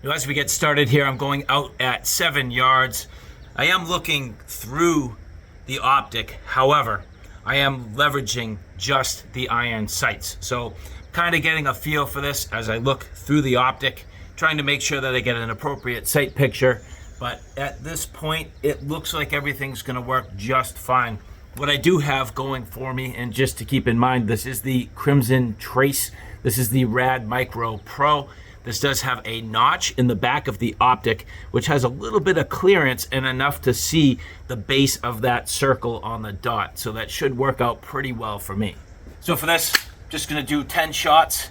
Now, as we get started here, I'm going out at 7 yards. I am looking through the optic. However, I am leveraging just the iron sights. So kind of getting a feel for this as I look through the optic, trying to make sure that I get an appropriate sight picture. But at this point, it looks like everything's gonna work just fine. What I do have going for me, and just to keep in mind, this is the Crimson Trace. This is the Rad Micro Pro. This does have a notch in the back of the optic, which has a little bit of clearance and enough to see the base of that circle on the dot. So that should work out pretty well for me. So for this, just gonna do 10 shots,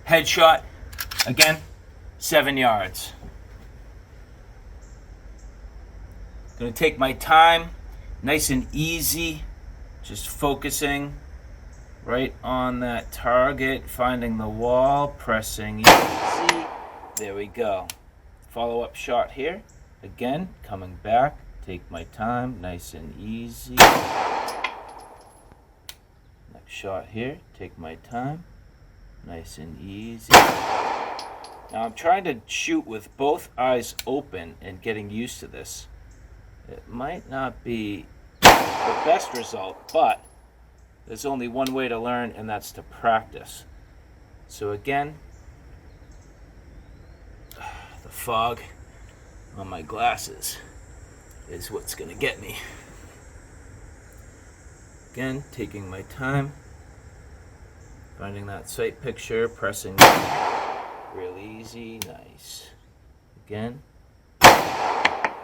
headshot, again, 7 yards. Gonna take my time, nice and easy, just focusing right on that target, finding the wall, pressing easy. There we go. Follow-up shot here. Again, coming back, take my time, nice and easy. Next shot here, take my time, nice and easy. Now I'm trying to shoot with both eyes open and getting used to this. It might not be the best result, but there's only one way to learn, and that's to practice. So again, the fog on my glasses is what's gonna get me. Again, taking my time, finding that sight picture, pressing real easy, nice. Again, a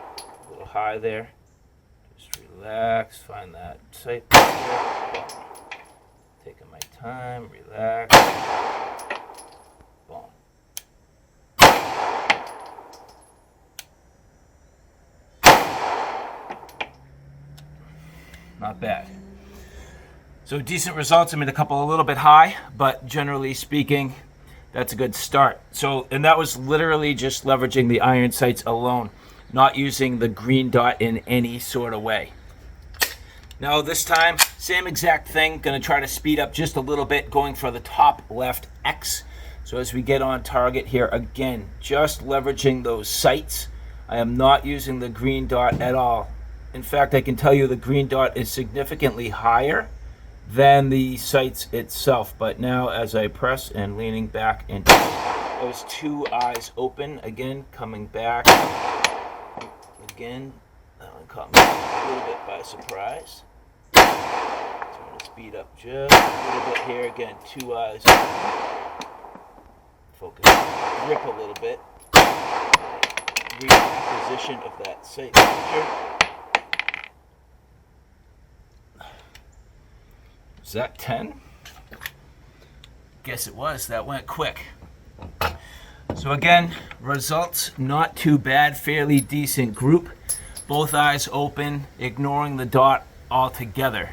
little high there. Just relax, find that sight picture. Taking my time, relax. Boom. Not bad. So decent results. I mean, a couple a little bit high, but generally speaking, that's a good start. So, and that was literally just leveraging the iron sights alone, not using the green dot in any sort of way. Now this time, same exact thing, gonna try to speed up just a little bit, going for the top left X. So as we get on target here, again, just leveraging those sights. I am not using the green dot at all. In fact, I can tell you the green dot is significantly higher than the sights itself. But now as I press and leaning back into those two eyes open, again, coming back, again, that one caught me a little bit by surprise. So I'm going to speed up just a little bit here. Again, two eyes open. Focus, grip a little bit. Reposition of that sight picture. Was that 10? Guess it was. That went quick. So again, results not too bad, fairly decent group. Both eyes open, ignoring the dot altogether.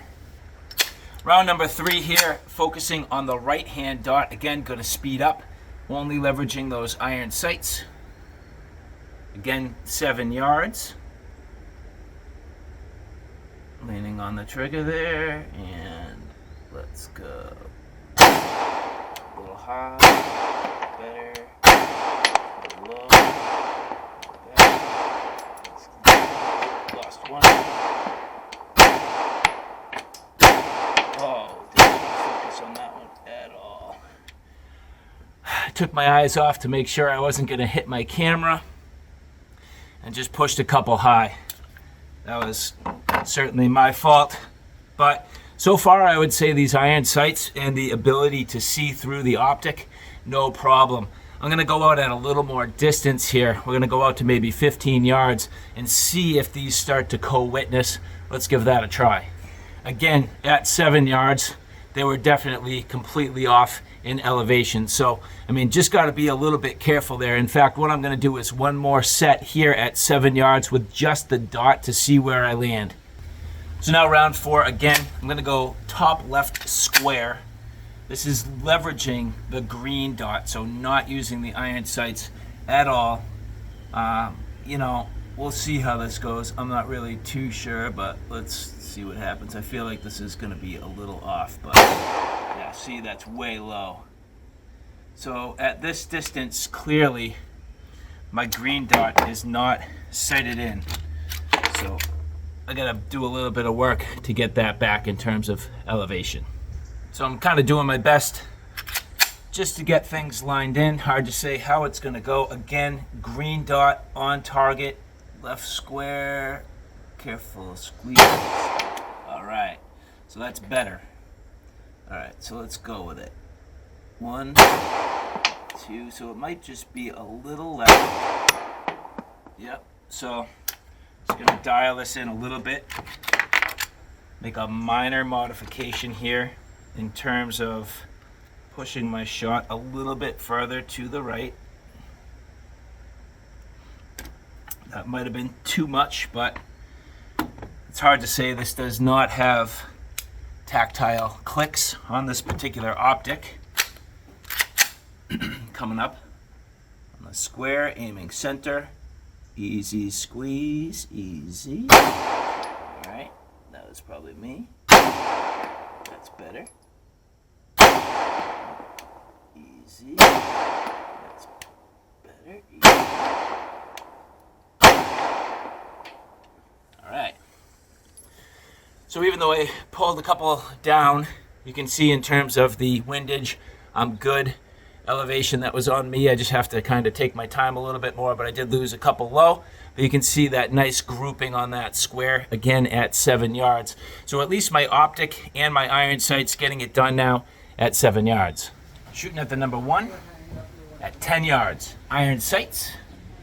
Round number 3 here, focusing on the right hand dot. Again, going to speed up, only leveraging those iron sights. Again, 7 yards. Leaning on the trigger there, and let's go. A little high, better. Low, lost one. Oh, didn't focus on that one at all. I took my eyes off to make sure I wasn't going to hit my camera and just pushed a couple high. That was certainly my fault, but so far I would say these iron sights and the ability to see through the optic, no problem. I'm gonna go out at a little more distance here. We're gonna go out to maybe 15 yards and see if these start to co-witness. Let's give that a try. Again, at 7 yards, they were definitely completely off in elevation. So, I mean, just gotta be a little bit careful there. In fact, what I'm gonna do is one more set here at 7 yards with just the dot to see where I land. So now round 4, again, I'm gonna go top left square. This is leveraging the green dot, so not using the iron sights at all. You know, we'll see how this goes. I'm not really too sure, but let's see what happens. I feel like this is gonna be a little off, but yeah, see, that's way low. So at this distance, clearly, my green dot is not sighted in. So I gotta do a little bit of work to get that back in terms of elevation. So I'm kind of doing my best just to get things lined in. Hard to say how it's gonna go. Again, green dot on target, left square, careful squeeze. All right, so that's better. All right, so let's go with it. 1, 2, so it might just be a little left. Yep, so just gonna dial this in a little bit. Make a minor modification here in terms of pushing my shot a little bit further to the right. That might have been too much, but it's hard to say. This does not have tactile clicks on this particular optic. Coming up on the square, aiming center, easy squeeze, easy. All right, that was probably me. That's better. Easy. That's better. Easy. All right. So even though I pulled a couple down, you can see in terms of the windage, I'm good. Elevation that was on me, I just have to kind of take my time a little bit more, but I did lose a couple low. But you can see that nice grouping on that square, again at 7 yards. So at least my optic and my iron sights getting it done now at 7 yards. Shooting at the number 1 at 10 yards, iron sights.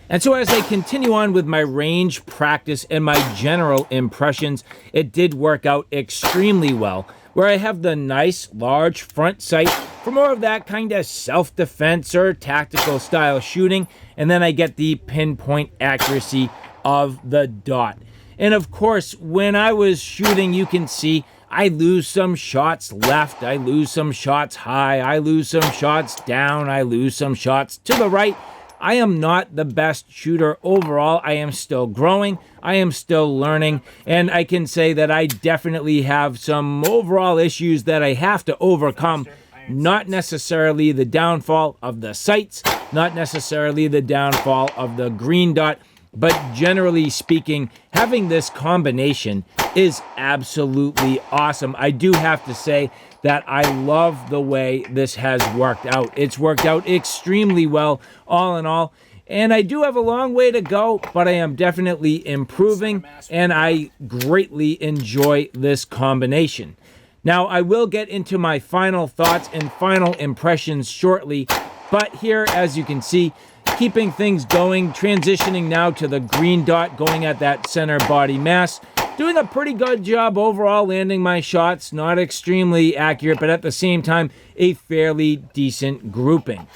And so as I continue on with my range practice and my general impressions, it did work out extremely well, where I have the nice large front sight for more of that kind of self-defense or tactical style shooting, and then I get the pinpoint accuracy of the dot. And of course, when I was shooting, you can see I lose some shots left, I lose some shots high, I lose some shots down, I lose some shots to the right. I am not the best shooter overall. I am still growing. I am still learning. And I can say that I definitely have some overall issues that I have to overcome. Not necessarily the downfall of the sights, not necessarily the downfall of the green dot, but generally speaking, having this combination is absolutely awesome. I do have to say that I love the way this has worked out. It's worked out extremely well, all in all. And I do have a long way to go, but I am definitely improving, and I greatly enjoy this combination. Now, I will get into my final thoughts and final impressions shortly, but here, as you can see, keeping things going, transitioning now to the green dot, going at that center body mass. Doing a pretty good job overall landing my shots, not extremely accurate, but at the same time, a fairly decent grouping.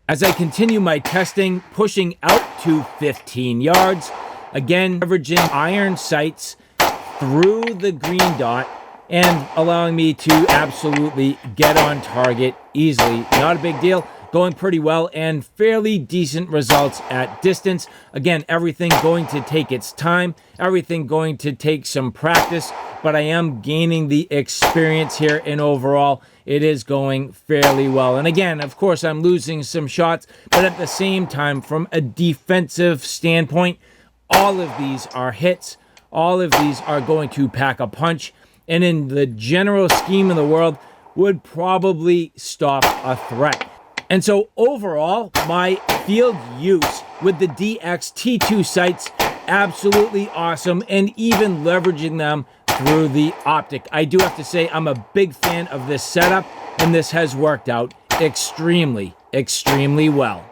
As I continue my testing, pushing out to 15 yards, again, leveraging iron sights through the green dot and allowing me to absolutely get on target easily. Not a big deal. Going pretty well and fairly decent results at distance. Again, everything going to take its time, everything going to take some practice, but I am gaining the experience here, and overall, it is going fairly well. And again, of course, I'm losing some shots, but at the same time, from a defensive standpoint, all of these are hits. All of these are going to pack a punch, and in the general scheme of the world, would probably stop a threat. And so overall, my field use with the DXT2 sights, absolutely awesome, and even leveraging them through the optic. I do have to say I'm a big fan of this setup, and this has worked out extremely, extremely well.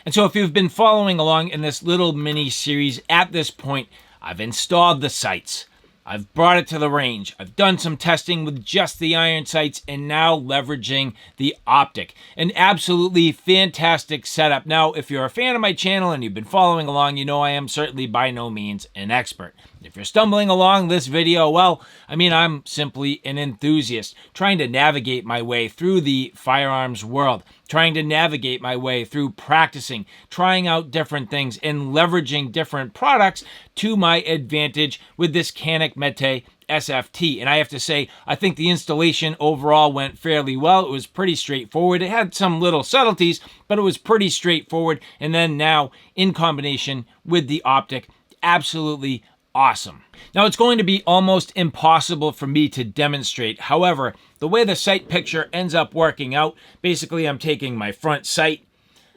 And so if you've been following along in this little mini series, at this point, I've installed the sights. I've brought it to the range. I've done some testing with just the iron sights and now leveraging the optic. An absolutely fantastic setup. Now, if you're a fan of my channel and you've been following along, you know I am certainly by no means an expert. If you're stumbling along this video, well, I mean, I'm simply an enthusiast trying to navigate my way through the firearms world, trying to navigate my way through practicing, trying out different things, and leveraging different products to my advantage with this Canik METE SFT. And I have to say, I think the installation overall went fairly well. It was pretty straightforward. It had some little subtleties, but it was pretty straightforward. And then now in combination with the optic, absolutely awesome. Now it's going to be almost impossible for me to demonstrate. However, the way the sight picture ends up working out, basically I'm taking my front sight,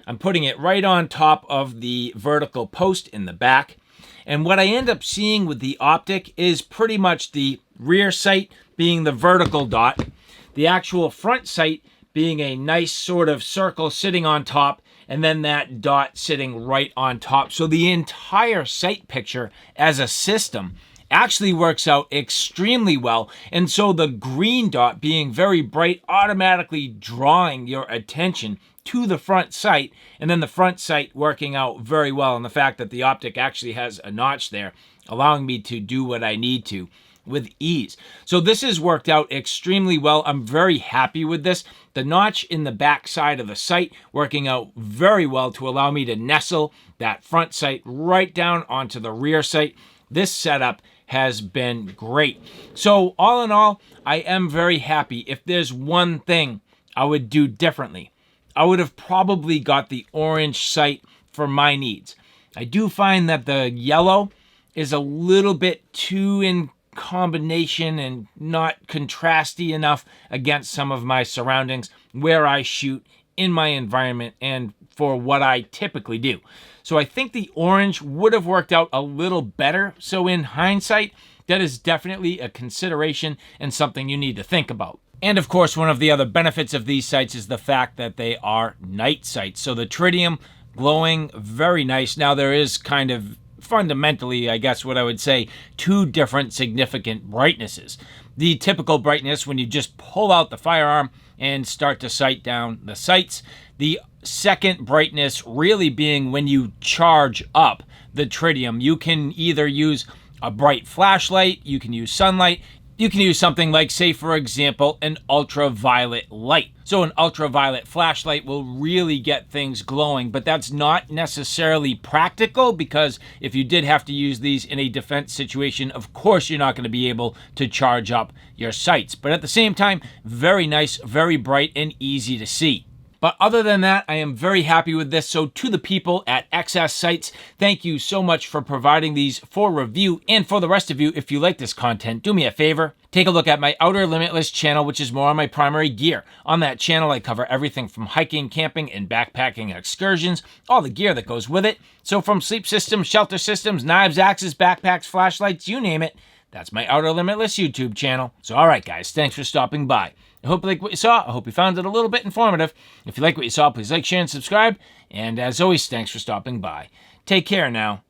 I'm putting it right on top of the vertical post in the back. And what I end up seeing with the optic is pretty much the rear sight being the vertical dot, the actual front sight being a nice sort of circle sitting on top, and then that dot sitting right on top. So the entire sight picture as a system actually works out extremely well. And so the green dot being very bright, automatically drawing your attention to the front sight, and then the front sight working out very well. And the fact that the optic actually has a notch there, allowing me to do what I need to with ease. So this has worked out extremely well. I'm very happy with this. The notch in the back side of the sight working out very well to allow me to nestle that front sight right down onto the rear sight. This setup has been great. So all in all, I am very happy. If there's one thing I would do differently, I would have probably got the orange sight for my needs. I do find that the yellow is a little bit too in combination and not contrasty enough against some of my surroundings where I shoot in my environment and for what I typically do. So I think the orange would have worked out a little better. So in hindsight, that is definitely a consideration and something you need to think about. And of course, one of the other benefits of these sights is the fact that they are night sights. So the tritium glowing, very nice. Now there is kind of fundamentally, I guess what I would say, two different significant brightnesses. The typical brightness when you just pull out the firearm and start to sight down the sights. The second brightness really being when you charge up the tritium. You can either use a bright flashlight, you can use sunlight, you can use something like, say, for example, an ultraviolet light. So an ultraviolet flashlight will really get things glowing, but that's not necessarily practical because if you did have to use these in a defense situation, of course you're not going to be able to charge up your sights. But at the same time, very nice, very bright, and easy to see. But other than that, I am very happy with this. So to the people at XS Sights, thank you so much for providing these for review. And for the rest of you, if you like this content, do me a favor. Take a look at my Outer Limitless channel, which is more on my primary gear. On that channel, I cover everything from hiking, camping, and backpacking excursions, all the gear that goes with it. So from sleep systems, shelter systems, knives, axes, backpacks, flashlights, you name it, that's my Outer Limitless YouTube channel. So all right, guys, thanks for stopping by. I hope you like what you saw. I hope you found it a little bit informative. If you like what you saw, please like, share, and subscribe. And as always, thanks for stopping by. Take care now.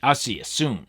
I'll see you soon.